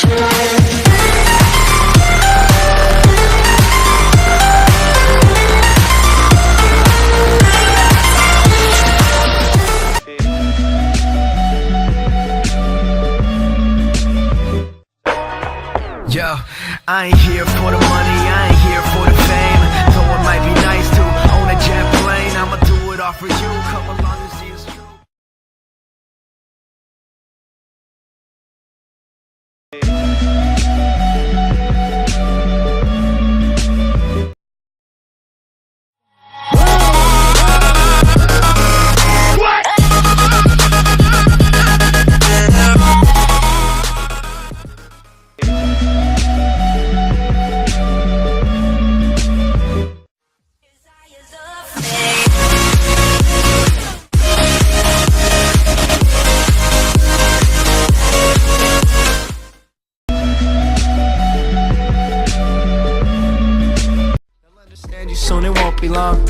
Yo, I ain't here for the money, I ain't here for the fame. Though it might be nice to own a jet plane, I'ma do it all for you, come along and see it's true. Soon it won't be long.